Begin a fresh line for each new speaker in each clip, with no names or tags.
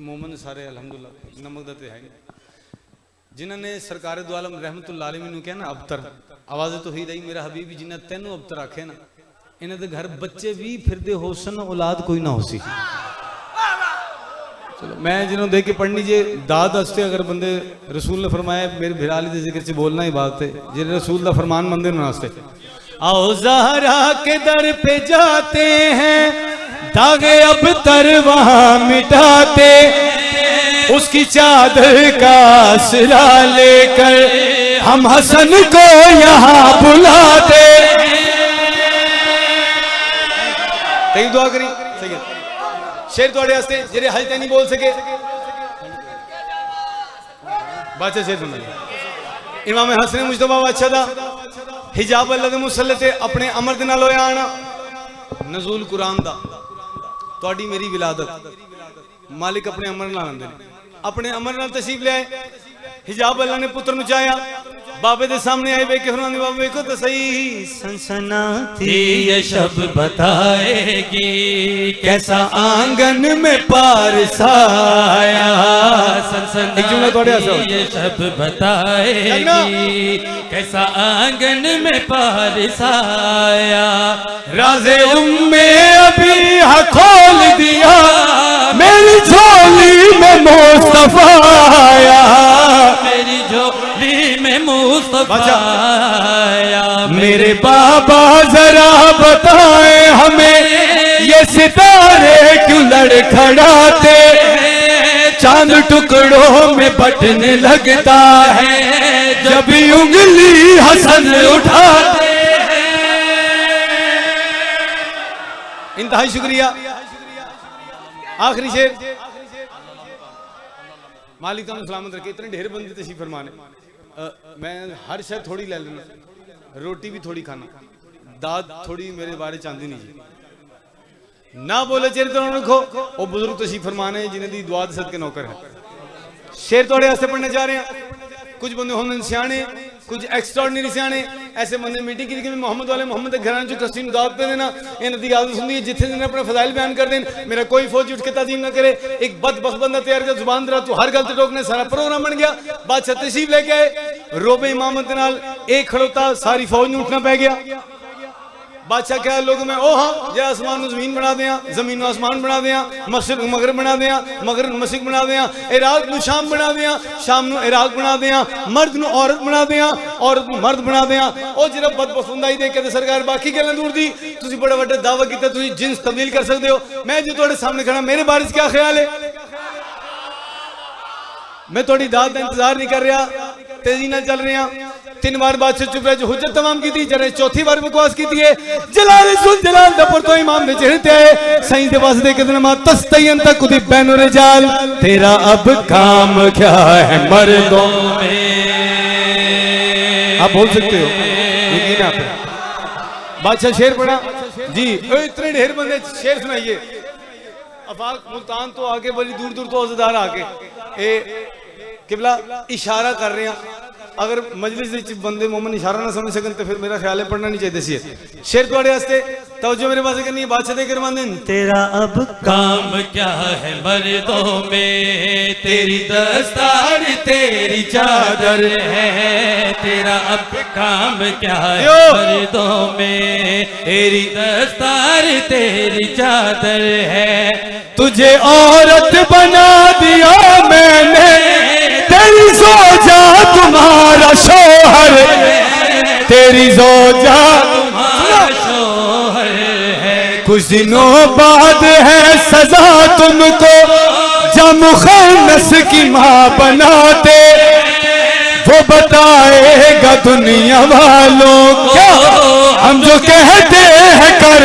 मोमन सारे अलहमदुल्ला नमक दते है जिन्होंने सरकार दो आलम रहमतुल्लाह अलैहि मैनू कहा ना अबतर आवाज़ तो ही दई मेरा हबीब जिन्हें तेनों अबतर आखे ना इन्हें दे घर बच्चे भी फिरदे हो सन औलाद कोई ना हो सी। चलो मैं जिन्होंने देख के पढ़नी जे दाद हस्ते अगर बंदे रसूल ने फरमाया मेरे भिराली के जिक्र से बोलना ही बात है जे रसूल का फरमान बंदे नास्ते आओ ज़हरा के दर पे जाते हैं दागे अब तर वहां मिटाते उसकी चादर का सिरा लेकर हम हसन को यहाँ बुलाते। तेरी दुआ करी सही है शेर थोड़े हस्ते जेरे हज नहीं बोल सके बादशाह शेर सुना इमाम हसन मुजतबा बादशाह दा हिजाब अल्लाह दे मुसल्लते अपने अमर दे नाल होया आना नज़ूल कुरान दा तोड़ी मेरी विलादत मालिक अपने अमर नाल आंदे अपने अमर नाल तशरीफ ले आए हिजाब अल्लाह ने पुत्र नुचाया बाबे दे सामने आए बेके फरमाने बाबे देखो तो सही सनसनाती
ये शब बताएगी
कैसा आंगन में पारस आया
सनसनाती ये शब बताएगी कैसा आंगन में पारस आया
राज़े उम्मे अभी खोल दिया मेरी झोली में मुस्तफा आया
मेरी झोली में मुस्तफा आया
मेरे बाबा जरा बताए हमें ये सितारे क्यों लड़खड़ाते चांद टुकड़ों में बटने लगता है जब उंगली हसन उठाते। इंतहाई शुक्रिया आखिरी शेर मालिक तुम सलामत रखे इतने ढेर बंदे तशरीफ फरमाने मैं हर शय थोड़ी ले लेना रोटी भी थोड़ी खाना दाद थोड़ी मेरे बारे चाहती नहीं जी ना बोले चेहरे तो रखो वो बुजुर्ग तशरीफ फरमाने जिन्हें दी दुआ सद के नौकर है शेर थोड़े वास्ते पढ़ने जा रहे हैं कुछ बंदे होंगे सियाने कुछ एक्स्ट्राऑर्डिनरी सियाने ऐसे बंदे मीटिंग की मोहम्मद वाले मोहम्मद के घराने जो कस्तीन दावत पे देना इन दी आदत सुनती है जिथे दिन अपने फजाइल बयान कर दें मेरा कोई फौज उठ के ताजीम ना करे एक बदबख्त बंदा तैयार कर जुबान दरा तू हर गलत टोकने सारा प्रोग्राम बन गया बादशाह तशरीफ लेके आए रोबे इमामत नाल एक खड़ोता सारी फौज ने उठना पै गया बादशाह क्या लोग में ओ हाँ जे आसमान जमीन बना दिया जमीन आसमान बना दिया मशरिक मगरब बना दिया मगरब मशरिक बना दिया इराक नु शाम बना दिया शाम नु इराक बना दिया मर्द नु औरत बना दिया औरत नु मर्द बना दिया ओ जरा बदपसंदाई देख के सरकार बाकी गल्लां दूर दी तुसी बड़ा बड़ा दावा कीता तुसी जिन्स तब्दील कर सकते हो मैं जो तुम्हारे सामने खड़ा मेरे बारे में क्या ख्याल है मैं थोड़ी दाद का इंतजार नहीं कर रहा तेजी ना चल रहा 3 बार बादशाह चुप रहे जो हुज्जत तमाम की थी जरे चौथी बार बकवास की थी जलाल सुन जलाल दपुर तो इमाम ने चढ़ते आए सही दे वास्ते के नमा तस्तयन तक उदी बैनो रिजाल तेरा अब काम क्या है मर्दों में आप बोल सकते हो यकीन आप बादशाह शेर पढ़ा जी इतने ढेर बंदे शेर सुनाइए अफाक मुल्तान तो आगे बड़ी दूर दूर तो औज़दार आके किबला इशारा कर रहे हैं अगर मजलिस बंदे मोमन इशारा ना समझ सकन तो फिर मेरा ख्याल है पढ़ना नहीं चाहिए सी शेर थोड़े वास्ते तवज्जो मेरे पास करनी है बादशाह दे करवाने
तेरा अब काम क्या है मर्दों में तेरी दस्तार तेरी चादर है तेरा अब काम क्या है मर्दों में तेरी दस्तार तेरी चादर है
तुझे औरत बना दिया मैंने तेरी ज़ौजा तुम्हारा शोहर तेरी ज़ौजा
तुम्हारा शोहर है
कुछ दिनों बाद है सजा तुमको जब मुखन्नस की माँ बनाते वो बताएगा दुनिया वालों क्या हम जो कहते हैं कर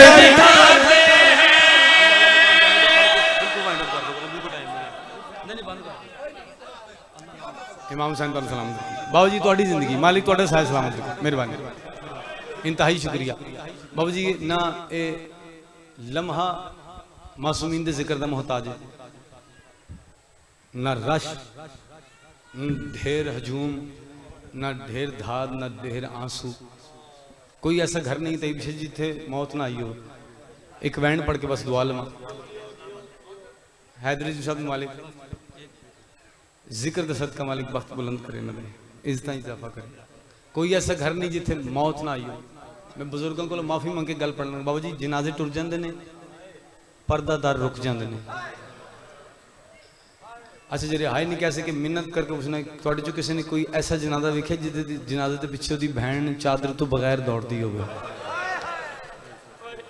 इमाम हुसैन पर सलाम बाबू जी थोड़ी जिंदगी मालिक थोड़ा साथ सलामत रखे मेहरबानी इंतहाई शुक्रिया बाबू जी ना ए लम्हा मासूमीन दे जिक्र दा मोहताज है ना रश ढेर हजूम ना ढेर धाद ना ढेर आंसू कोई ऐसा घर नहीं था पीछे जिथे मौत ना आई हो एक वैन पढ़ के बस दुआ लवा हैदरी जी साहब मालिक जिक्र द सदका मालिक वक्त बुलंद करे ना दे इज्जत इजाफा करे। कोई ऐसा घर नहीं जिथे मौत ना आई हो। मैं बुजुर्गों को माफ़ी मंग के गल पढ़ना बाबा जी जनाजे टुर जाते हैं पर्दादार रुक जाते हैं। अच्छा जे हाई नहीं कह सके मिन्नत करके उसने थोड़े चो किसी ने कोई ऐसा जनाजा वेख्या जिदे जनाजे के पिछे उसकी बहन चादर तो बगैर दौड़ती हो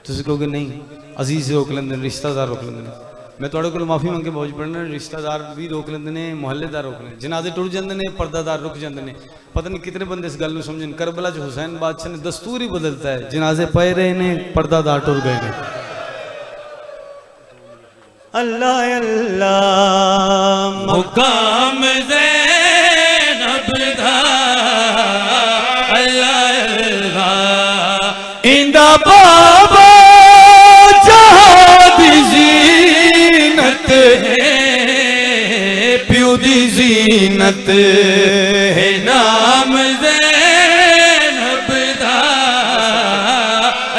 कहोगे नहीं अजीज रोक लेंगे रिश्तेदार रोक लेंगे। मैं थोड़े को माफ़ी मंग के बहुत पढ़ना रिश्तेदार भी रोक लेंगे ने मोहल्लेदार रोक लेंगे जनाजे टुर जाते हैं पर्दादार रुक जाते हैं। पता नहीं कितने बंदे इस गल समझन। करबला च हुसैन बादशाह ने दस्तूर ही बदलता है जनाजे पे रहे ने पर्दादार टुर गए ने। अल्लाह अल्लाह
मुकाम ज़ैनब दा अल्लाह अल्लाह
इंदा बाबा जहां दी ज़ीनत है प्यू दी ज़ीनत है
नाम ज़ैनब दा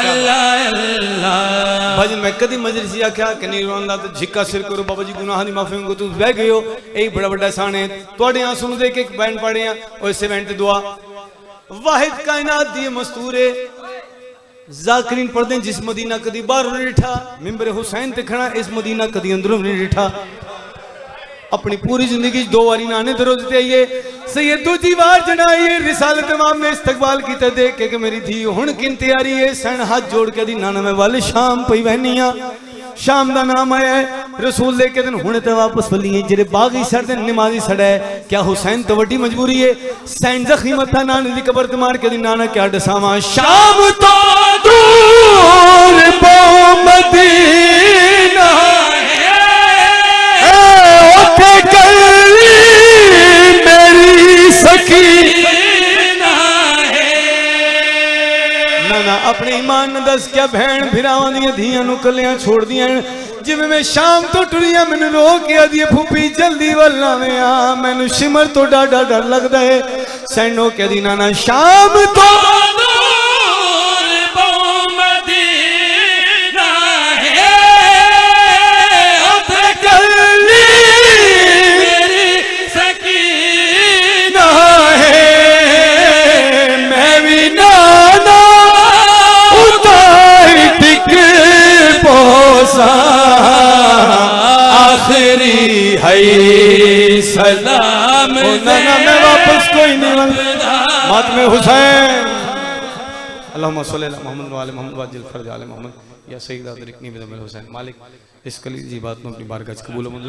अल्लाह अल्लाह।
भाजी मैं कदी मजलिस आख्या कि नहीं रोंदा तो झिक्का सिर करो बाबा जी गुनाह दी माफी मंगो तुम बह गए हो यही बड़ा बड़ा एहसान है। तुहाडे आंसू नूं देख के एक बैन पढ़े हैं और इस इवेंट ते दुआ वाहिद कायनात दी मस्तूरे जाकिरीन पढ़दे जिस मदीना कदी बाहरों नहीं डिठा मिंबर हुसैन ते खड़ा इस मदीना कदी अंदरों नहीं डिठा। अपनी पूरी जिंदगी दो बारी नाने दरोज ते आइए सैयद दूजी बार जनाइए रिसालत इमाम ने इस्तकबाल किया देख के मेरी थी हुण किन तैयारी है सैन हाथ जोड़ के दी नाना मैं वाले शाम पई बहनिया शाम का नाम आया है रसूल दे के दिन हुणे ते वापस वलिए जेरे बागी सड़ दे नमाजी सड़ा है क्या हुसैन तो वड्डी मजबूरी है सैन जख्मी मथा नाने दी कबर ते मार के दी नाना क्या डसावा शाम तो दूर पो मदीना अपने ईमान ने दस क्या भैन भिरावां दी धीआं नूं कलियां छोड़ दियां जिवें मैं शाम तो टुरिया मैनूं रो के आदी फूफी जल्दी वल आवें आ मैनूं शिमर तो डाडा डर लगदा है सैनो के दी नाना शाम तो
दूर पो मदीना है उथे कली मेरी सकीना
है मैं भी नाना
आखिरी है सलाम
नाना मैं वापस कोई नहीं मातमे हुसैन अल्लाहुम्मा सल्ली अला मोहम्मद व आले मोहम्मद वाजिल फरज आले मोहम्मद या सय्यद अदरिकनी बिदमिल हुसैन मालिक इस कली जी बात में अपनी बारगाह कबूल मंजूर